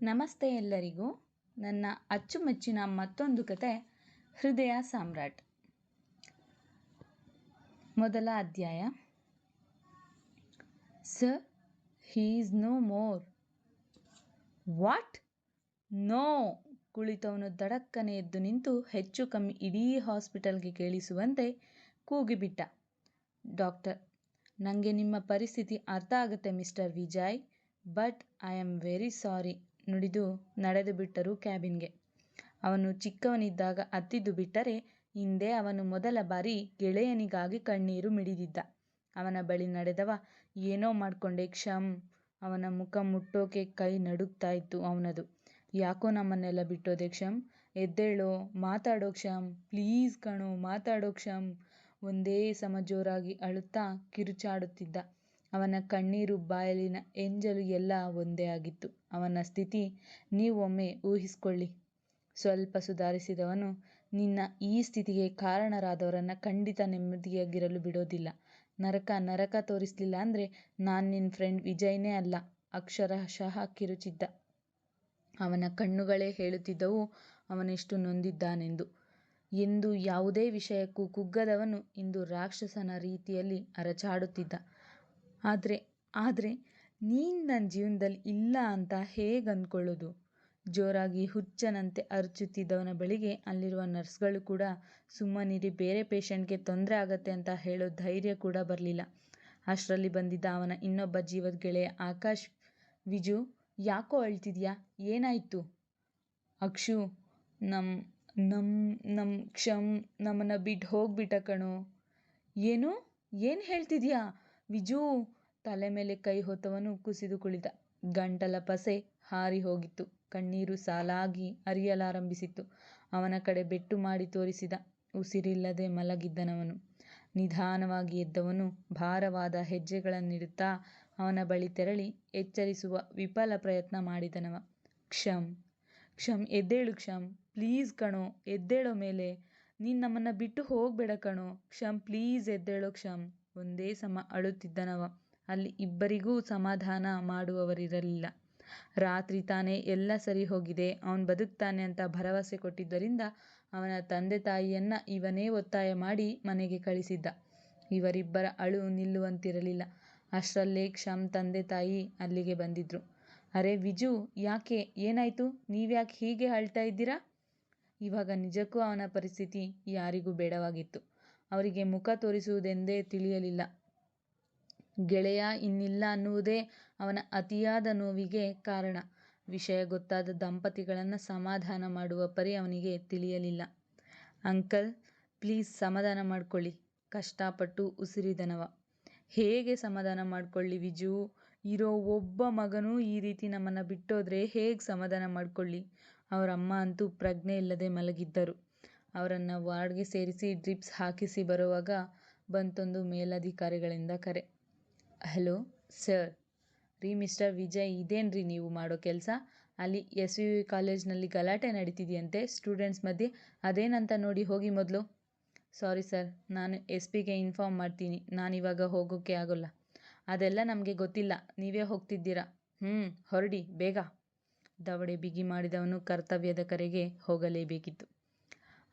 ನಮಸ್ತೆ ಎಲ್ಲರಿಗೂ. ನನ್ನ ಅಚ್ಚುಮೆಚ್ಚಿನ ಮತ್ತೊಂದು ಕತೆ ಹೃದಯ ಸಾಮ್ರಾಟ್. ಮೊದಲ ಅಧ್ಯಾಯ. Sir, he is no more. What? No! ಕುಳಿತವನು ದಡಕ್ಕನೆ ಎದ್ದು ನಿಂತು ಹೆಚ್ಚು ಕಮ್ಮಿ ಇಡೀ ಹಾಸ್ಪಿಟಲ್ಗೆ ಕೇಳಿಸುವಂತೆ ಕೂಗಿಬಿಟ್ಟ. ಡಾಕ್ಟರ್, ನನಗೆ ನಿಮ್ಮ ಪರಿಸ್ಥಿತಿ ಅರ್ಥ ಆಗುತ್ತೆ mister Vijay, but I am very sorry ನುಡಿದು ನಡೆದು ಬಿಟ್ಟರು ಕ್ಯಾಬಿನ್ಗೆ. ಅವನು ಚಿಕ್ಕವನಿದ್ದಾಗ ಅತ್ತಿದ್ದು ಬಿಟ್ಟರೆ ಹಿಂದೆ ಅವನು ಮೊದಲ ಬಾರಿ ಗೆಳೆಯನಿಗಾಗಿ ಕಣ್ಣೀರು ಮಿಡಿದಿದ್ದ. ಅವನ ಬಳಿ ನಡೆದವ, ಏನೋ ಮಾಡ್ಕೊಂಡೆ ಕ್ಷಮ್. ಅವನ ಮುಖ ಮುಟ್ಟೋಕೆ ಕೈ ನಡುಗ್ತಾ ಇತ್ತು ಅವನದು. ಯಾಕೋ ನಮ್ಮನ್ನೆಲ್ಲ ಬಿಟ್ಟೋದೆ ಕ್ಷಮ್, ಎದ್ದೇಳೋ, ಮಾತಾಡೋ ಕ್ಷಮ್, ಪ್ಲೀಸ್ ಕಣೋ, ಮಾತಾಡೋ ಕ್ಷಮ್. ಒಂದೇ ಸಮ ಜೋರಾಗಿ ಅಳುತ್ತಾ ಕಿರುಚಾಡುತ್ತಿದ್ದ. ಅವನ ಕಣ್ಣೀರು, ಬಾಯಲಿನ ಎಂಜಲು ಎಲ್ಲ ಒಂದೇ ಆಗಿತ್ತು. ಅವನ ಸ್ಥಿತಿ ನೀವೊಮ್ಮೆ ಊಹಿಸ್ಕೊಳ್ಳಿ. ಸ್ವಲ್ಪ ಸುಧಾರಿಸಿದವನು, ನಿನ್ನ ಈ ಸ್ಥಿತಿಗೆ ಕಾರಣರಾದವರನ್ನ ಖಂಡಿತ ನೆಮ್ಮದಿಯಾಗಿರಲು ಬಿಡೋದಿಲ್ಲ. ನರಕ ತೋರಿಸ್ಲಿಲ್ಲ ಅಂದ್ರೆ ನಾನು ನಿನ್ನ ಫ್ರೆಂಡ್ ವಿಜಯ್ನೇ ಅಲ್ಲ, ಅಕ್ಷರಶಃ ಕಿರುಚಿದ್ದ. ಅವನ ಕಣ್ಣುಗಳೇ ಹೇಳುತ್ತಿದ್ದವು ಅವನೆಷ್ಟು ನೊಂದಿದ್ದಾನೆಂದು. ಎಂದು ಯಾವುದೇ ವಿಷಯಕ್ಕೂ ಕುಗ್ಗದವನು ಇಂದು ರಾಕ್ಷಸನ ರೀತಿಯಲ್ಲಿ ಅರಚಾಡುತ್ತಿದ್ದ. ಆದ್ರೆ ನೀನು ನನ್ನ ಜೀವನದಲ್ಲಿ ಇಲ್ಲ ಅಂತ ಹೇಗೆ ಅಂದ್ಕೊಳ್ಳೋದು? ಜೋರಾಗಿ ಹುಚ್ಚನಂತೆ ಅರಚುತ್ತಿದ್ದವನ ಬಳಿಗೆ ಅಲ್ಲಿರುವ ನರ್ಸ್ಗಳು ಕೂಡ ಸುಮ್ಮನಿರಿ, ಬೇರೆ ಪೇಷಂಟ್ಗೆ ತೊಂದರೆ ಆಗತ್ತೆ ಅಂತ ಹೇಳೋ ಧೈರ್ಯ ಕೂಡ ಬರಲಿಲ್ಲ. ಅಷ್ಟರಲ್ಲಿ ಬಂದಿದ್ದ ಅವನ ಇನ್ನೊಬ್ಬ ಜೀವದ ಗೆಳೆಯ ಆಕಾಶ್. ವಿಜು, ಯಾಕೋ ಅಳ್ತಿದ್ಯಾ? ಏನಾಯ್ತು? ಅಕ್ಷು, ನಮ್ ಕ್ಷಮ್ ನಮ್ಮನ್ನ ಬಿಟ್ಟು ಹೋಗ್ಬಿಟ್ಟ ಕಣೋ. ಏನು ಹೇಳ್ತಿದ್ಯಾ? ವಿಜು. ತಲೆ ಮೇಲೆ ಕೈ ಹೊತ್ತವನು ಕುಸಿದು ಕುಳಿತ. ಗಂಟಲ ಪಸೆ ಹಾರಿ ಹೋಗಿತ್ತು. ಕಣ್ಣೀರು ಸಾಲಾಗಿ ಹರಿಯಲಾರಂಭಿಸಿತ್ತು. ಅವನ ಕಡೆ ಬೆಟ್ಟು ಮಾಡಿ ತೋರಿಸಿದ. ಉಸಿರಿಲ್ಲದೆ ಮಲಗಿದ್ದನವನು. ನಿಧಾನವಾಗಿ ಎದ್ದವನು ಭಾರವಾದ ಹೆಜ್ಜೆಗಳನ್ನಿಡುತ್ತಾ ಅವನ ಬಳಿ ತೆರಳಿ ಎಚ್ಚರಿಸುವ ವಿಫಲ ಪ್ರಯತ್ನ ಮಾಡಿದನವ. ಕ್ಷಮ್, ಎದ್ದೇಳು ಕ್ಷಮ್, ಪ್ಲೀಸ್ ಕಣೋ, ಎದ್ದೇಳೋ ಮೇಲೆ. ನೀನು ನಮ್ಮನ್ನ ಬಿಟ್ಟು ಹೋಗ್ಬೇಡ ಕಣೋ. ಕ್ಷಮ್, ಪ್ಲೀಸ್ ಎದ್ದೇಳೋ ಕ್ಷಮ್. ಒಂದೇ ಸಮ ಅಳುತ್ತಿದ್ದನವ. ಅಲ್ಲಿ ಇಬ್ಬರಿಗೂ ಸಮಾಧಾನ ಮಾಡುವವರಿರಲಿಲ್ಲ. ರಾತ್ರಿ ತಾನೇ ಎಲ್ಲ ಸರಿ ಹೋಗಿದೆ, ಅವನು ಬದುಕ್ತಾನೆ ಅಂತ ಭರವಸೆ ಕೊಟ್ಟಿದ್ದರಿಂದ ಅವನ ತಂದೆ ತಾಯಿಯನ್ನ ಇವನೇ ಒತ್ತಾಯ ಮಾಡಿ ಮನೆಗೆ ಕಳಿಸಿದ್ದ. ಇವರಿಬ್ಬರ ಅಳು ನಿಲ್ಲುವಂತಿರಲಿಲ್ಲ. ಅಷ್ಟರಲ್ಲೇ ಕ್ಷಮ್ ತಂದೆ ತಾಯಿ ಅಲ್ಲಿಗೆ ಬಂದಿದ್ರು. ಅರೆ ವಿಜು, ಯಾಕೆ, ಏನಾಯ್ತು? ನೀವ್ಯಾಕೆ ಹೀಗೆ ಅಳ್ತಾ ಇದ್ದೀರಾ? ಇವಾಗ ನಿಜಕ್ಕೂ ಅವನ ಪರಿಸ್ಥಿತಿ ಯಾರಿಗೂ ಬೇಡವಾಗಿತ್ತು. ಅವರಿಗೆ ಮುಖ ತೋರಿಸುವುದೆಂದೇ ತಿಳಿಯಲಿಲ್ಲ. ಗೆಳೆಯ ಇನ್ನಿಲ್ಲ ಅನ್ನುವುದೇ ಅವನ ಅತಿಯಾದ ನೋವಿಗೆ ಕಾರಣ. ವಿಷಯ ಗೊತ್ತಾದ ದಂಪತಿಗಳನ್ನು ಸಮಾಧಾನ ಮಾಡುವ ಪರಿ ಅವನಿಗೆ ತಿಳಿಯಲಿಲ್ಲ. ಅಂಕಲ್, ಪ್ಲೀಸ್ ಸಮಾಧಾನ ಮಾಡ್ಕೊಳ್ಳಿ. ಕಷ್ಟಪಟ್ಟು ಉಸಿರಿದನವ. ಹೇಗೆ ಸಮಾಧಾನ ಮಾಡ್ಕೊಳ್ಳಿ ವಿಜು? ಇರೋ ಒಬ್ಬ ಮಗನೂ ಈ ರೀತಿ ನಮ್ಮನ್ನ ಬಿಟ್ಟೋದ್ರೆ ಹೇಗೆ ಸಮಾಧಾನ ಮಾಡ್ಕೊಳ್ಳಿ? ಅವರಮ್ಮ ಅಂತೂ ಪ್ರಜ್ಞೆ ಇಲ್ಲದೆ ಮಲಗಿದ್ದರು. ಅವರನ್ನ ವಾರ್ಡ್ಗೆ ಸೇರಿಸಿ ಡ್ರಿಪ್ಸ್ ಹಾಕಿಸಿ ಬರುವಾಗ ಬಂತೊಂದು ಮೇಲಧಿಕಾರಿಗಳಿಂದ ಕರೆ. Hello sir. ರೀ ಮಿಸ್ಟರ್ ವಿಜಯ್, ಇದೇನ್ರಿ ನೀವು ಮಾಡೋ ಕೆಲಸ? ಅಲ್ಲಿ SVV ಕಾಲೇಜ್ನಲ್ಲಿ ಗಲಾಟೆ ನಡೀತಿದೆಯಂತೆ ಸ್ಟೂಡೆಂಟ್ಸ್ ಮಧ್ಯೆ, ಅದೇನಂತ ನೋಡಿ ಹೋಗಿ ಮೊದಲು. ಸಾರಿ ಸರ್, ನಾನು SP ಗೆ ಇನ್ಫಾರ್ಮ್ ಮಾಡ್ತೀನಿ. ನಾನಿವಾಗ ಹೋಗೋಕ್ಕೆ ಆಗೋಲ್ಲ. ಅದೆಲ್ಲ ನಮಗೆ ಗೊತ್ತಿಲ್ಲ, ನೀವೇ ಹೋಗ್ತಿದ್ದೀರಾ. ಹೊರಡಿ ಬೇಗ. ದವಡೆ ಬಿಗಿ ಮಾಡಿದವನು ಕರ್ತವ್ಯದ ಕರೆಗೆ ಹೋಗಲೇಬೇಕಿತ್ತು.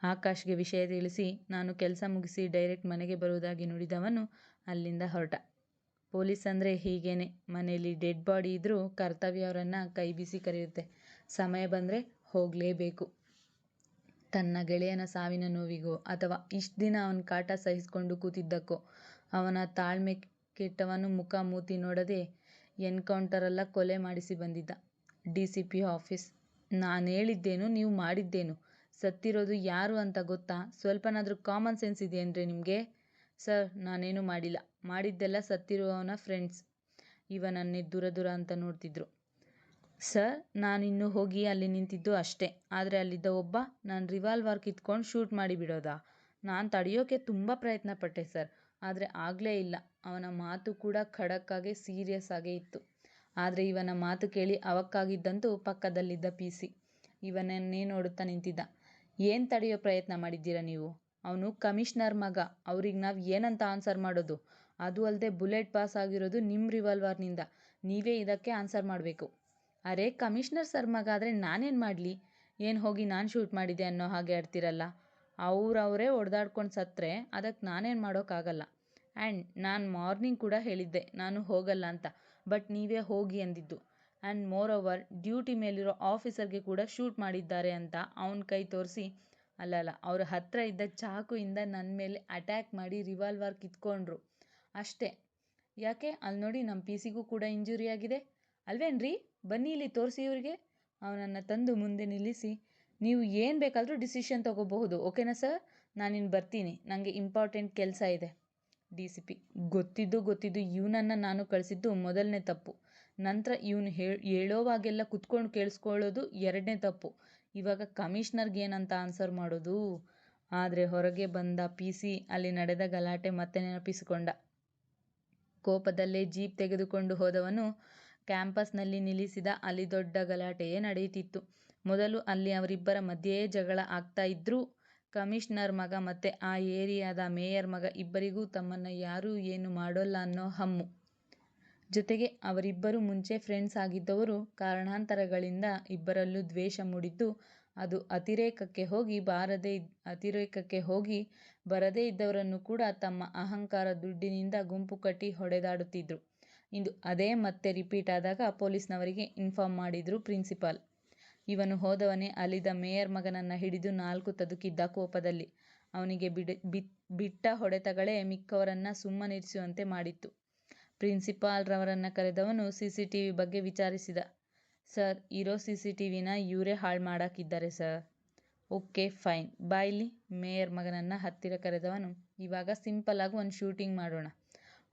ಆಕಾಶ್ಗೆ ವಿಷಯ ತಿಳಿಸಿ ನಾನು ಕೆಲಸ ಮುಗಿಸಿ ಡೈರೆಕ್ಟ್ ಮನೆಗೆ ಬರುವುದಾಗಿ ನುಡಿದವನು ಅಲ್ಲಿಂದ ಹೊರಟ. ಪೊಲೀಸ್ ಅಂದರೆ ಹೀಗೇನೆ, ಮನೆಯಲ್ಲಿ ಡೆಡ್ ಬಾಡಿ ಇದ್ರೂ ಕರ್ತವ್ಯ ಅವರನ್ನು ಕೈ ಬೀಸಿ ಕರೆಯುತ್ತೆ. ಸಮಯ ಬಂದರೆ ಹೋಗಲೇಬೇಕು. ತನ್ನ ಗೆಳೆಯನ ಸಾವಿನ ನೋವಿಗೋ ಅಥವಾ ಇಷ್ಟು ದಿನ ಅವನ ಕಾಟ ಸಹಿಸಿಕೊಂಡು ಕೂತಿದ್ದಕ್ಕೋ ಅವನ ತಾಳ್ಮೆ ಕೆಟ್ಟವನು ಮುಖ ಮೂತಿ ನೋಡದೆ ಎನ್ಕೌಂಟರಲ್ಲ ಕೊಲೆ ಮಾಡಿಸಿ ಬಂದಿದ್ದ. DCP office. ನಾನು ಹೇಳಿದ್ದೇನು, ನೀವು ಮಾಡಿದ್ದೇನು? ಸತ್ತಿರೋದು ಯಾರು ಅಂತ ಗೊತ್ತಾ? ಸ್ವಲ್ಪನಾದರೂ ಕಾಮನ್ ಸೆನ್ಸ್ ಇದೆಯೇನ್ರಿ ನಿಮಗೆ? ಸರ್, ನಾನೇನು ಮಾಡಿಲ್ಲ. ಮಾಡಿದ್ದೆಲ್ಲ ಸತ್ತಿರುವವನ ಫ್ರೆಂಡ್ಸ್. ಇವನನ್ನೇ ದೂರ ಅಂತ ನೋಡ್ತಿದ್ರು. ಸರ್, ನಾನಿನ್ನು ಹೋಗಿ ಅಲ್ಲಿ ನಿಂತಿದ್ದು ಅಷ್ಟೇ. ಆದರೆ ಅಲ್ಲಿದ್ದ ಒಬ್ಬ ನಾನು ರಿವಾಲ್ವರ್ ಕಿತ್ಕೊಂಡು ಶೂಟ್ ಮಾಡಿಬಿಡೋದಾ? ನಾನು ತಡೆಯೋಕೆ ತುಂಬ ಪ್ರಯತ್ನ ಪಟ್ಟೆ ಸರ್, ಆದರೆ ಆಗಲೇ ಇಲ್ಲ. ಅವನ ಮಾತು ಕೂಡ ಖಡಕ್ ಆಗಿ ಸೀರಿಯಸ್ ಆಗೇ ಇತ್ತು. ಆದರೆ ಇವನ ಮಾತು ಕೇಳಿ ಅವಕ್ಕಾಗಿದ್ದಂತೂ ಪಕ್ಕದಲ್ಲಿದ್ದ PC. ಇವನನ್ನೇ ನೋಡುತ್ತಾ ನಿಂತಿದ್ದ. ಏನು ತಡೆಯೋ ಪ್ರಯತ್ನ ಮಾಡಿದ್ದೀರಾ ನೀವು? ಅವನು ಕಮಿಷನರ್ ಮಗ. ಅವ್ರಿಗೆ ನಾವು ಏನಂತ ಆನ್ಸರ್ ಮಾಡೋದು? ಅದು ಅಲ್ಲದೆ ಬುಲೆಟ್ ಪಾಸ್ ಆಗಿರೋದು ನಿಮ್ಮ ರಿವಾಲ್ವರ್ನಿಂದ. ನೀವೇ ಇದಕ್ಕೆ ಆನ್ಸರ್ ಮಾಡಬೇಕು. ಅರೆ ಕಮಿಷನರ್ ಸರ್ ಮಗ ಆದರೆ ನಾನೇನು ಮಾಡಲಿ, ಏನು ಹೋಗಿ ನಾನು ಶೂಟ್ ಮಾಡಿದೆ ಅನ್ನೋ ಹಾಗೆ ಆಡ್ತಿರಲ್ಲ. ಅವರವರೇ ಹೊಡೆದಾಡ್ಕೊಂಡು ಸತ್ತರೆ ಅದಕ್ಕೆ ನಾನೇನು ಮಾಡೋಕ್ಕಾಗಲ್ಲ. ಆ್ಯಂಡ್ ನಾನು ಮಾರ್ನಿಂಗ್ ಕೂಡ ಹೇಳಿದ್ದೆ ನಾನು ಹೋಗಲ್ಲ ಅಂತ, ಬಟ್ ನೀವೇ ಹೋಗಿ ಅಂದಿದ್ದು. ಆ್ಯಂಡ್ ಮೋರ್ ಓವರ್ ಡ್ಯೂಟಿ ಮೇಲಿರೋ ಆಫೀಸರ್ಗೆ ಕೂಡ ಶೂಟ್ ಮಾಡಿದ್ದಾರೆ ಅಂತ ಅವನ ಕೈ ತೋರಿಸಿ, ಅಲ್ಲಲ್ಲ ಅವ್ರ ಹತ್ರ ಇದ್ದ ಚಾಕುಯಿಂದ ನನ್ನ ಮೇಲೆ ಅಟ್ಯಾಕ್ ಮಾಡಿ ರಿವಾಲ್ವರ್ ಕಿತ್ಕೊಂಡ್ರು ಅಷ್ಟೇ. ಯಾಕೆ ಅಲ್ಲಿ ನೋಡಿ ನಮ್ಮ ಪಿ ಸಿಗೂ ಕೂಡ ಇಂಜುರಿ ಆಗಿದೆ ಅಲ್ವೇನ್ರಿ, ಬನ್ನಿ ಇಲ್ಲಿ ತೋರಿಸಿ ಇವರಿಗೆ. ಅವನನ್ನು ತಂದು ಮುಂದೆ ನಿಲ್ಲಿಸಿ, ನೀವು ಏನು ಬೇಕಾದರೂ ಡಿಸಿಷನ್ ತಗೋಬಹುದು, ಓಕೆನಾ ಸರ್, ನಾನಿನ್ನು ಬರ್ತೀನಿ, ನನಗೆ ಇಂಪಾರ್ಟೆಂಟ್ ಕೆಲಸ ಇದೆ. DCP: ಗೊತ್ತಿದ್ದು ಇವನನ್ನು ನಾನು ಕಳಿಸಿದ್ದು ಮೊದಲನೇ ತಪ್ಪು. ನಂತರ ಇವನು ಹೇಳೋವಾಗೆಲ್ಲ ಕುತ್ಕೊಂಡು ಕೇಳಿಸ್ಕೊಳ್ಳೋದು ಎರಡನೇ ತಪ್ಪು. ಇವಾಗ ಕಮಿಷನರ್ಗೆ ಏನಂತ ಆನ್ಸರ್ ಮಾಡೋದು? ಆದರೆ ಹೊರಗೆ ಬಂದ PC ಅಲ್ಲಿ ನಡೆದ ಗಲಾಟೆ ಮತ್ತೆ ನೆನಪಿಸಿಕೊಂಡ. ಕೋಪದಲ್ಲೇ ಜೀಪ್ ತೆಗೆದುಕೊಂಡು ಹೋದವನು ಕ್ಯಾಂಪಸ್ನಲ್ಲಿ ನಿಲ್ಲಿಸಿದ. ಅಲ್ಲಿ ದೊಡ್ಡ ಗಲಾಟೆಯೇ ನಡೆಯುತ್ತಿತ್ತು. ಮೊದಲು ಅಲ್ಲಿ ಅವರಿಬ್ಬರ ಮಧ್ಯೆಯೇ ಜಗಳ ಆಗ್ತಾ ಇದ್ರೂ ಕಮಿಷನರ್ ಮಗ ಮತ್ತು ಆ ಏರಿಯಾದ ಮೇಯರ್ ಮಗ ಇಬ್ಬರಿಗೂ ತಮ್ಮನ್ನು ಯಾರೂ ಏನು ಮಾಡೋಲ್ಲ ಅನ್ನೋ ಹಮ್ಮು. ಜೊತೆಗೆ ಅವರಿಬ್ಬರು ಮುಂಚೆ ಫ್ರೆಂಡ್ಸ್ ಆಗಿದ್ದವರು. ಕಾರಣಾಂತರಗಳಿಂದ ಇಬ್ಬರಲ್ಲೂ ದ್ವೇಷ ಮೂಡಿದ್ದು ಅದು ಅತಿರೇಕಕ್ಕೆ ಹೋಗಿ ಬರದೇ ಇದ್ದವರನ್ನು ಕೂಡ ತಮ್ಮ ಅಹಂಕಾರ ದುಡ್ಡಿನಿಂದ ಗುಂಪು ಕಟ್ಟಿ ಹೊಡೆದಾಡುತ್ತಿದ್ರು. ಇಂದು ಅದೇ ಮತ್ತೆ ರಿಪೀಟ್ ಆದಾಗ ಪೊಲೀಸ್ನವರಿಗೆ ಇನ್ಫಾರ್ಮ್ ಮಾಡಿದ್ರು ಪ್ರಿನ್ಸಿಪಾಲ್. ಇವನು ಹೋದವನೇ ಅಲ್ಲಿದ್ದ ಮೇಯರ್ ಮಗನನ್ನು ಹಿಡಿದು 4 ತದುಕಿದ್ದ ಕೋಪದಲ್ಲಿ. ಅವನಿಗೆ ಬಿಟ್ಟ ಹೊಡೆತಗಳೇ ಮಿಕ್ಕವರನ್ನ ಸುಮ್ಮನಿರಿಸುವಂತೆ ಮಾಡಿತ್ತು. ಪ್ರಿನ್ಸಿಪಾಲ್ ರವರನ್ನು ಕರೆದವನು CCTV ಬಗ್ಗೆ ವಿಚಾರಿಸಿದ. ಸರ್, ಇರೋ CCTVನ ಇವರೇ ಹಾಳು ಮಾಡಾಕಿದ್ದಾರೆ ಸರ್. ಓಕೆ ಫೈನ್, ಬಾ ಇಲ್ಲಿ. ಮೇಯರ್ ಮಗನನ್ನು ಹತ್ತಿರ ಕರೆದವನು, ಇವಾಗ ಸಿಂಪಲ್ ಆಗಿ ಒಂದು ಶೂಟಿಂಗ್ ಮಾಡೋಣ.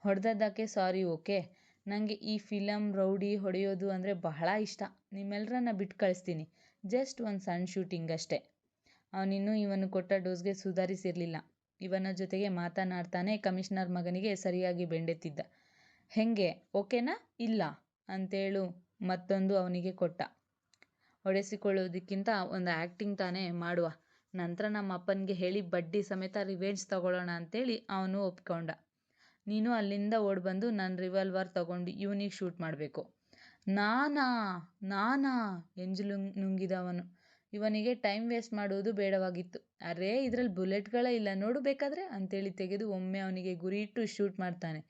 ಹೊಡೆದದ್ದಕ್ಕೆ ಸಾರಿ, ಓಕೆ. ನನಗೆ ಈ ಫಿಲಮ್ ರೌಡಿ ಹೊಡೆಯೋದು ಅಂದರೆ ಬಹಳ ಇಷ್ಟ. ನಿಮ್ಮೆಲ್ಲರನ್ನ ಬಿಟ್ಟು ಕಳಿಸ್ತೀನಿ. ಜಸ್ಟ್ ಒಂದು ಸಣ್ಣ ಶೂಟಿಂಗ್ ಅಷ್ಟೇ. ಅವನಿನ್ನೂ ಇವನು ಕೊಟ್ಟ ಡೋಸ್ಗೆ ಸುಧಾರಿಸಿರಲಿಲ್ಲ. ಇವನ ಜೊತೆಗೆ ಮಾತನಾಡ್ತಾನೆ ಕಮಿಷನರ್ ಮಗನಿಗೆ ಸರಿಯಾಗಿ ಬೆಂಡೆತ್ತಿದ್ದ. ಹೆಂಗೆ, ಓಕೆನಾ ಇಲ್ಲ ಅಂತೇಳು ಮತ್ತೊಂದು ಅವನಿಗೆ ಕೊಟ್ಟ. ಹೊಡೆಸಿಕೊಳ್ಳೋದಕ್ಕಿಂತ ಒಂದು ಆ್ಯಕ್ಟಿಂಗ್ ತಾನೇ ಮಾಡುವ. ನಂತರ ನಮ್ಮ ಅಪ್ಪನಿಗೆ ಹೇಳಿ ಬಡ್ಡಿ ಸಮೇತ ರಿವೆಂಜ್ ತಗೊಳ್ಳೋಣ ಅಂತೇಳಿ ಅವನು ಒಪ್ಕೊಂಡ. ನೀನು ಅಲ್ಲಿಂದ ಓಡ್ಬಂದು ನನ್ನ ರಿವಾಲ್ವರ್ ತಗೊಂಡು ಇವನಿಗೆ ಶೂಟ್ ಮಾಡಬೇಕು. ನಾನಾ ಎಂಜಲು ನುಂಗಿದ ಅವನು. ಇವನಿಗೆ ಟೈಮ್ ವೇಸ್ಟ್ ಮಾಡುವುದು ಬೇಡವಾಗಿತ್ತು. ಅರೇ ಇದರಲ್ಲಿ ಬುಲೆಟ್ಗಳೇ ಇಲ್ಲ ನೋಡು ಬೇಕಾದರೆ ಅಂತೇಳಿ ತೆಗೆದು ಒಮ್ಮೆ ಅವನಿಗೆ ಗುರಿಯಿಟ್ಟು ಶೂಟ್ ಮಾಡ್ತಾನೆ.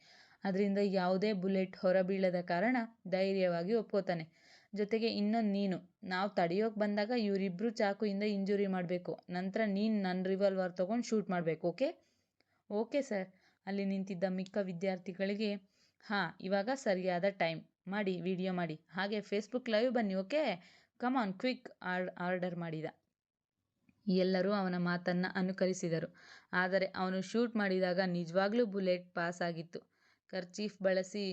ಅದರಿಂದ ಯಾವುದೇ ಬುಲೆಟ್ ಹೊರಬೀಳದ ಕಾರಣ ಧೈರ್ಯವಾಗಿ ಒಪ್ಕೋತಾನೆ. ಜೊತೆಗೆ ಇನ್ನೊಂದು, ನೀನು ನಾವು ತಡೆಯೋಕೆ ಬಂದಾಗ ಇವರಿಬ್ಬರು ಚಾಕುಯಿಂದ ಇಂಜುರಿ ಮಾಡಬೇಕು. ನಂತರ ನೀನು ನನ್ನ ರಿವಾಲ್ವರ್ ತೊಗೊಂಡು ಶೂಟ್ ಮಾಡಬೇಕು, ಓಕೆ? Okay sir. ಅಲ್ಲಿ ನಿಂತಿದ್ದ ಮಿಕ್ಕ ವಿದ್ಯಾರ್ಥಿಗಳಿಗೆ, ಇವಾಗ ಸರಿಯಾದ ಟೈಮ್ ಮಾಡಿ ವಿಡಿಯೋ ಮಾಡಿ, ಹಾಗೆ ಫೇಸ್ಬುಕ್ ಲೈವ್ ಬನ್ನಿ, ಓಕೆ? ಕಮಾನ್ ಕ್ವಿಕ್ ಆರ್ಡರ್ ಮಾಡಿದ. ಎಲ್ಲರೂ ಅವನ ಮಾತನ್ನು ಅನುಕರಿಸಿದರು. ಆದರೆ ಅವನು ಶೂಟ್ ಮಾಡಿದಾಗ ನಿಜವಾಗ್ಲೂ ಬುಲೆಟ್ ಪಾಸ್ ಆಗಿತ್ತು. ಕರ್ಚೀಫ್ ಬಳಸಿ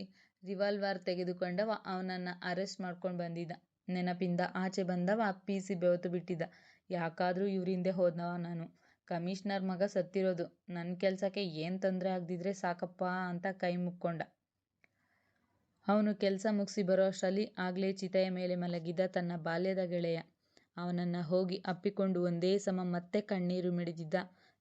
ರಿವಾಲ್ವರ್ ತೆಗೆದುಕೊಂಡವ ಅವನನ್ನು ಅರೆಸ್ಟ್ ಮಾಡ್ಕೊಂಡು ಬಂದಿದ್ದ. ನೆನಪಿಂದ ಆಚೆ ಬಂದವ PC ಬೆವತು ಬಿಟ್ಟಿದ್ದ. ಯಾಕಾದರೂ ಇವರಿಂದೆ ಹೋದವ ನಾನು. ಕಮಿಷನರ್ ಮಗ ಸತ್ತಿರೋದು, ನನ್ನ ಕೆಲಸಕ್ಕೆ ಏನು ತೊಂದರೆ ಆಗದಿದ್ರೆ ಸಾಕಪ್ಪ ಅಂತ ಕೈ ಮುಕ್ಕೊಂಡ. ಅವನು ಕೆಲಸ ಮುಗಿಸಿ ಬರೋ ಅಷ್ಟರಲ್ಲಿ ಆಗಲೇ ಚಿತೆಯ ಮೇಲೆ ಮಲಗಿದ್ದ ತನ್ನ ಬಾಲ್ಯದ ಗೆಳೆಯ. ಅವನನ್ನು ಹೋಗಿ ಅಪ್ಪಿಕೊಂಡು ಒಂದೇ ಸಮ ಮತ್ತೆ ಕಣ್ಣೀರು ಮಿಡಿದಿದ್ದ.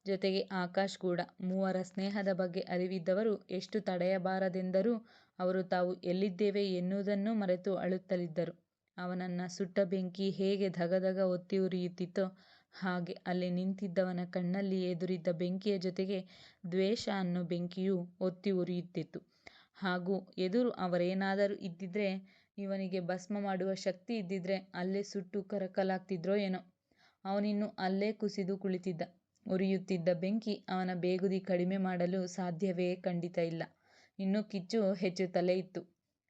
ಜೊತೆಗೆ ಆಕಾಶ್ ಕೂಡ. ಮೂವರ ಸ್ನೇಹದ ಬಗ್ಗೆ ಅರಿವಿದ್ದವರು ಎಷ್ಟು ತಡೆಯಬಾರದೆಂದರೂ ಅವರು ತಾವು ಎಲ್ಲಿದ್ದೇವೆ ಎನ್ನುವುದನ್ನೂ ಮರೆತು ಅಳುತ್ತಲಿದ್ದರು. ಅವನನ್ನು ಸುಟ್ಟ ಬೆಂಕಿ ಹೇಗೆ ಧಗಧಗ ಒತ್ತಿ ಉರಿಯುತ್ತಿತ್ತೋ ಹಾಗೆ ಅಲ್ಲಿ ನಿಂತಿದ್ದವನ ಕಣ್ಣಲ್ಲಿ ಎದುರಿದ್ದ ಬೆಂಕಿಯ ಜೊತೆಗೆ ದ್ವೇಷ ಅನ್ನೋ ಬೆಂಕಿಯೂ ಒತ್ತಿ ಉರಿಯುತ್ತಿತ್ತು. ಹಾಗೂ ಎದುರು ಅವರೇನಾದರೂ ಇದ್ದಿದ್ರೆ, ಇವನಿಗೆ ಭಸ್ಮ ಮಾಡುವ ಶಕ್ತಿ ಇದ್ದಿದ್ರೆ ಅಲ್ಲೇ ಸುಟ್ಟು ಕರಕಲಾಗ್ತಿದ್ರೋ ಏನೋ. ಅವನಿನ್ನೂ ಅಲ್ಲೇ ಕುಸಿದು ಕುಳಿತಿದ್ದ. ಉರಿಯುತ್ತಿದ್ದ ಬೆಂಕಿ ಅವನ ಬೇಗುದಿ ಕಡಿಮೆ ಮಾಡಲು ಸಾಧ್ಯವೇ ಖಂಡಿತ ಇಲ್ಲ. ಇನ್ನೂ ಕಿಚ್ಚು ಹೆಚ್ಚುತ್ತಲೇ ಇತ್ತು.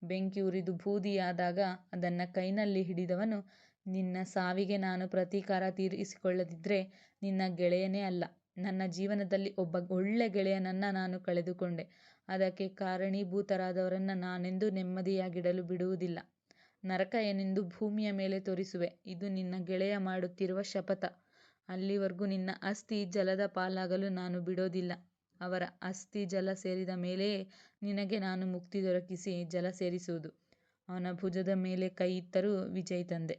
ಬೆಂಕಿ ಉರಿದು ಬೂದಿಯಾದಾಗ ಅದನ್ನು ಕೈನಲ್ಲಿ ಹಿಡಿದವನು, ನಿನ್ನ ಸಾವಿಗೆ ನಾನು ಪ್ರತೀಕಾರ ತೀರಿಸಿಕೊಳ್ಳದಿದ್ದರೆ ನಿನ್ನ ಗೆಳೆಯನೇ ಅಲ್ಲ. ನನ್ನ ಜೀವನದಲ್ಲಿ ಒಬ್ಬ ಒಳ್ಳೆ ಗೆಳೆಯನನ್ನು ನಾನು ಕಳೆದುಕೊಂಡೆ. ಅದಕ್ಕೆ ಕಾರಣೀಭೂತರಾದವರನ್ನು ನಾನೆಂದೂ ನೆಮ್ಮದಿಯಾಗಿಡಲು ಬಿಡುವುದಿಲ್ಲ. ನರಕ ಏನೆಂದು ಭೂಮಿಯ ಮೇಲೆ ತೋರಿಸುವೆ. ಇದು ನಿನ್ನ ಗೆಳೆಯ ಮಾಡುತ್ತಿರುವ ಶಪಥ. ಅಲ್ಲಿವರೆಗೂ ನಿನ್ನ ಅಸ್ಥಿ ಜಲದ ಪಾಲಾಗಲು ನಾನು ಬಿಡೋದಿಲ್ಲ. ಅವರ ಅಸ್ಥಿ ಜಲ ಸೇರಿದ ಮೇಲೆಯೇ ನಿನಗೆ ನಾನು ಮುಕ್ತಿ ದೊರಕಿಸಿ ಜಲ ಸೇರಿಸುವುದು. ಅವನ ಭುಜದ ಮೇಲೆ ಕೈ ಇತ್ತರೂ ವಿಜಯ್ ತಂದೆ.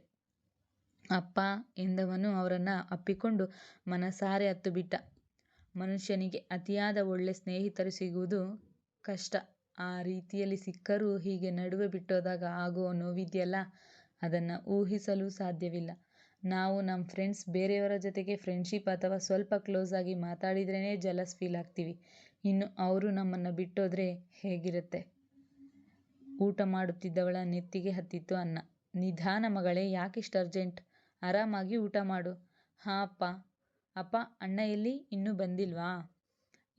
ಅಪ್ಪ ಎಂದವನು ಅವರನ್ನು ಅಪ್ಪಿಕೊಂಡು ಮನಸಾರೆ ಹತ್ತು ಬಿಟ್ಟ. ಮನುಷ್ಯನಿಗೆ ಅತಿಯಾದ ಒಳ್ಳೆ ಸ್ನೇಹಿತರು ಸಿಗುವುದು ಕಷ್ಟ. ಆ ರೀತಿಯಲ್ಲಿ ಸಿಕ್ಕರೂ ಹೀಗೆ ನಡುವೆ ಬಿಟ್ಟೋದಾಗ ಆಗೋ ನೋವಿದೆಯಲ್ಲ, ಅದನ್ನು ಊಹಿಸಲು ಸಾಧ್ಯವಿಲ್ಲ. ನಾವು ನಮ್ಮ ಫ್ರೆಂಡ್ಸ್ ಬೇರೆಯವರ ಜೊತೆಗೆ ಫ್ರೆಂಡ್ಶಿಪ್ ಅಥವಾ ಸ್ವಲ್ಪ ಕ್ಲೋಸ್ ಆಗಿ ಮಾತಾಡಿದ್ರೇ ಜಲಸ್ ಫೀಲ್ ಆಗ್ತೀವಿ. ಇನ್ನು ಅವರು ನಮ್ಮನ್ನು ಬಿಟ್ಟೋದ್ರೆ ಹೇಗಿರುತ್ತೆ? ಊಟ ಮಾಡುತ್ತಿದ್ದವಳ ನೆತ್ತಿಗೆ ಹತ್ತಿತ್ತು ಅನ್ನ. ನಿಧಾನ ಮಗಳೇ, ಯಾಕಿಷ್ಟು ಅರ್ಜೆಂಟ್? ಆರಾಮಾಗಿ ಊಟ ಮಾಡು. ಹಾಂ ಅಪ್ಪ. ಅಪ್ಪ, ಅಣ್ಣ ಎಲ್ಲಿ? ಇನ್ನೂ ಬಂದಿಲ್ವಾ?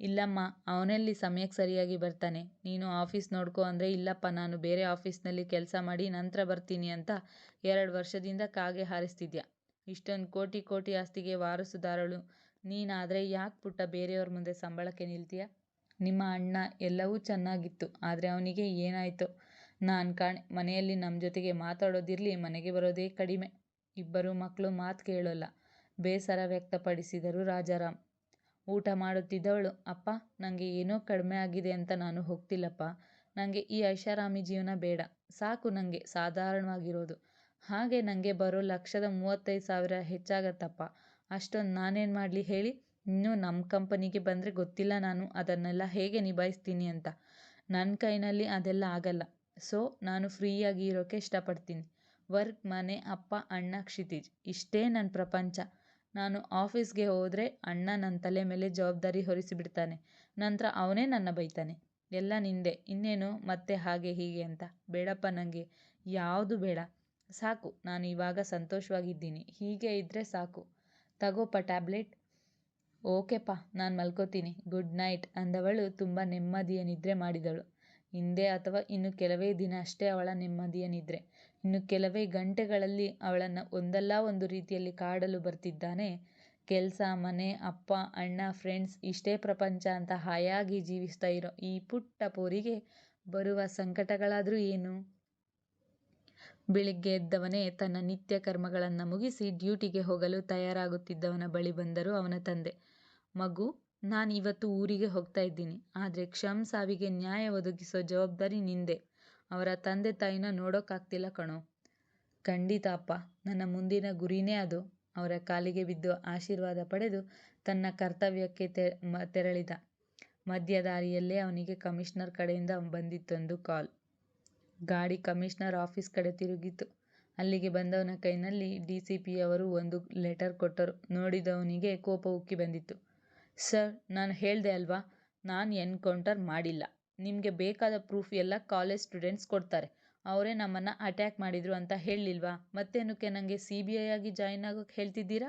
ಇಲ್ಲಮ್ಮ, ಅವನೆಲ್ಲಿ ಸಮಯಕ್ಕೆ ಸರಿಯಾಗಿ ಬರ್ತಾನೆ. ನೀನು ಆಫೀಸ್ ನೋಡ್ಕೊ ಅಂದರೆ ಇಲ್ಲಪ್ಪ, ನಾನು ಬೇರೆ ಆಫೀಸ್ನಲ್ಲಿ ಕೆಲಸ ಮಾಡಿ ನಂತರ ಬರ್ತೀನಿ ಅಂತ 2 ವರ್ಷದಿಂದ ಕಾಗೆ ಹಾರಿಸ್ತಿದ್ಯಾ. ಇಷ್ಟೊಂದು ಕೋಟಿ ಕೋಟಿ ಆಸ್ತಿಗೆ ವಾರಸುದಾರಳು ನೀನಾದರೆ ಯಾಕೆ ಪುಟ್ಟ ಬೇರೆಯವ್ರ ಮುಂದೆ ಸಂಬಳಕ್ಕೆ ನಿಲ್ತೀಯ? ನಿಮ್ಮ ಅಣ್ಣ ಎಲ್ಲವೂ ಚೆನ್ನಾಗಿತ್ತು, ಆದರೆ ಅವನಿಗೆ ಏನಾಯ್ತೋ ನಾನು ಕಾಣೆ. ಮನೆಯಲ್ಲಿ ನಮ್ಮ ಜೊತೆಗೆ ಮಾತಾಡೋದಿರಲಿ, ಮನೆಗೆ ಬರೋದೇ ಕಡಿಮೆ. ಇಬ್ಬರು ಮಕ್ಕಳು ಮಾತು ಕೇಳೋಲ್ಲ, ಬೇಸರ ವ್ಯಕ್ತಪಡಿಸಿದರು ರಾಜಾರಾಮ್. ಊಟ ಮಾಡುತ್ತಿದ್ದವಳು, ಅಪ್ಪ, ನನಗೆ ಏನೋ ಕಡಿಮೆ ಆಗಿದೆ ಅಂತ ನಾನು ಹೋಗ್ತಿಲ್ಲಪ್ಪ. ನನಗೆ ಈ ಐಷಾರಾಮಿ ಜೀವನ ಬೇಡ. ಸಾಕು ನನಗೆ ಸಾಧಾರಣವಾಗಿರೋದು. ಹಾಗೆ ನನಗೆ ಬರೋ 1,35,000 ಹೆಚ್ಚಾಗತ್ತಪ್ಪ. ಅಷ್ಟೊಂದು ನಾನೇನು ಮಾಡಲಿ ಹೇಳಿ? ಇನ್ನೂ ನಮ್ಮ ಕಂಪನಿಗೆ ಬಂದರೆ ಗೊತ್ತಿಲ್ಲ ನಾನು ಅದನ್ನೆಲ್ಲ ಹೇಗೆ ನಿಭಾಯಿಸ್ತೀನಿ ಅಂತ. ನನ್ನ ಕೈನಲ್ಲಿ ಅದೆಲ್ಲ ಆಗಲ್ಲ. ಸೊ ನಾನು ಫ್ರೀಯಾಗಿ ಇರೋಕ್ಕೆ ಇಷ್ಟಪಡ್ತೀನಿ. ವರ್ಕ್, ಮನೆ, ಅಪ್ಪ, ಅಣ್ಣ, ಕ್ಷಿತಿಜ್, ಇಷ್ಟೇ ನನ್ನ ಪ್ರಪಂಚ. ನಾನು ಆಫೀಸ್ಗೆ ಹೋದರೆ ಅಣ್ಣ ನನ್ನ ತಲೆ ಮೇಲೆ ಜವಾಬ್ದಾರಿ ಹೊರಿಸಿಬಿಡ್ತಾನೆ. ನಂತರ ಅವನೇ ನನ್ನ ಬೈತಾನೆ. ಎಲ್ಲ ನಿಂದೆ, ಇನ್ನೇನು ಮತ್ತೆ ಹಾಗೆ ಹೀಗೆ ಅಂತ. ಬೇಡಪ್ಪ, ನನಗೆ ಯಾವುದು ಬೇಡ. ಸಾಕು, ನಾನು ಇವಾಗ ಸಂತೋಷವಾಗಿದ್ದೀನಿ. ಹೀಗೆ ಇದ್ದರೆ ಸಾಕು. ತಗೋಪ್ಪ ಟ್ಯಾಬ್ಲೆಟ್. ಓಕೆಪ್ಪ, ನಾನು ಮಲ್ಕೋತೀನಿ. ಗುಡ್ ನೈಟ್ ಅಂದವಳು ತುಂಬ ನೆಮ್ಮದಿಯ ನಿದ್ರೆ ಮಾಡಿದಳು. ಹಿಂದೆ ಅಥವಾ ಇನ್ನು ಕೆಲವೇ ದಿನ ಅಷ್ಟೇ ಅವಳ ನೆಮ್ಮದಿಯ ನಿದ್ರೆ. ಇನ್ನು ಕೆಲವೇ ಗಂಟೆಗಳಲ್ಲಿ ಅವಳನ್ನು ಒಂದಲ್ಲ ಒಂದು ರೀತಿಯಲ್ಲಿ ಕಾಡಲು ಬರ್ತಿದ್ದಾನೆ. ಕೆಲಸ, ಮನೆ, ಅಪ್ಪ, ಅಣ್ಣ, ಫ್ರೆಂಡ್ಸ್, ಇಷ್ಟೇ ಪ್ರಪಂಚ ಅಂತ ಹಾಯಾಗಿ ಜೀವಿಸ್ತಾ ಇರೋ ಈ ಪುಟ್ಟ ಪೋರಿಗೆ ಬರುವ ಸಂಕಟಗಳಾದರೂ ಏನು? ಬೆಳಿಗ್ಗೆ ಎದ್ದವನೇ ತನ್ನ ನಿತ್ಯ ಕರ್ಮಗಳನ್ನು ಮುಗಿಸಿ ಡ್ಯೂಟಿಗೆ ಹೋಗಲು ತಯಾರಾಗುತ್ತಿದ್ದವನ ಬಳಿ ಬಂದರು ಅವನ ತಂದೆ. ಮಗು, ನಾನು ಇವತ್ತು ಊರಿಗೆ ಹೋಗ್ತಾ ಇದ್ದೀನಿ. ಆದರೆ ಕ್ಷಮ್ ಸಾವಿಗೆ ನ್ಯಾಯ ಒದಗಿಸೋ ಜವಾಬ್ದಾರಿ ನಿಂದೆ. ಅವರ ತಂದೆ ತಾಯಿನ ನೋಡೋಕ್ಕಾಗ್ತಿಲ್ಲ ಕಣೋ. ಖಂಡಿತ ಅಪ್ಪ, ನನ್ನ ಮುಂದಿನ ಗುರಿನೇ ಅದು. ಅವರ ಕಾಲಿಗೆ ಬಿದ್ದು ಆಶೀರ್ವಾದ ಪಡೆದು ತನ್ನ ಕರ್ತವ್ಯಕ್ಕೆ ತೆರಳಿದ. ಮಧ್ಯ ದಾರಿಯಲ್ಲೇ ಅವನಿಗೆ ಕಮಿಷನರ್ ಕಡೆಯಿಂದ ಬಂದಿತ್ತೊಂದು ಕಾಲ್. ಗಾಡಿ ಕಮಿಷನರ್ ಆಫೀಸ್ ಕಡೆ ತಿರುಗಿತು. ಅಲ್ಲಿಗೆ ಬಂದವನ ಕೈನಲ್ಲಿ DCPಯವರು ಒಂದು ಲೆಟರ್ ಕೊಟ್ಟರು. ನೋಡಿದವನಿಗೆ ಕೋಪ ಉಕ್ಕಿ ಬಂದಿತ್ತು. ಸರ್, ನಾನು ಹೇಳ್ದೆ ಅಲ್ವಾ, ನಾನು ಎನ್ಕೌಂಟರ್ ಮಾಡಿಲ್ಲ. ನಿಮಗೆ ಬೇಕಾದ ಪ್ರೂಫ್ ಎಲ್ಲ ಕಾಲೇಜ್ ಸ್ಟೂಡೆಂಟ್ಸ್ ಕೊಡ್ತಾರೆ. ಅವರೇ ನಮ್ಮನ್ನು ಅಟ್ಯಾಕ್ ಮಾಡಿದರು ಅಂತ ಹೇಳಲಿಲ್ವಾ? ಮತ್ತೇನಕ್ಕೆ ನನಗೆ CBI ಆಗಿ ಜಾಯಿನ್ ಆಗೋಕ್ಕೆ ಹೇಳ್ತಿದ್ದೀರಾ?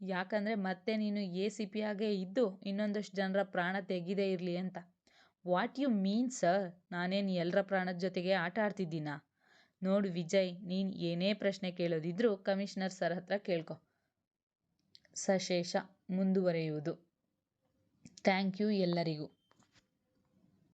ಯಾಕಂದರೆ ಮತ್ತೆ ನೀನು ACP ಆಗೇ ಇದ್ದು ಇನ್ನೊಂದಷ್ಟು ಜನರ ಪ್ರಾಣ ತೆಗೆದೇ ಇರಲಿ ಅಂತ. What you mean sir? ನಾನೇನು ಎಲ್ಲರ ಪ್ರಾಣದ ಜೊತೆಗೆ ಆಟ ಆಡ್ತಿದ್ದೀನಾ? ನೋಡು ವಿಜಯ್, ನೀನು ಏನೇ ಪ್ರಶ್ನೆ ಕೇಳೋದಿದ್ರೂ ಕಮಿಷನರ್ ಸರ್ ಹತ್ರ ಕೇಳ್ಕೊ. ಸಶೇಷ ಮುಂದುವರೆಯುವುದು. ಥ್ಯಾಂಕ್ ಯು ಎಲ್ಲರಿಗೂ.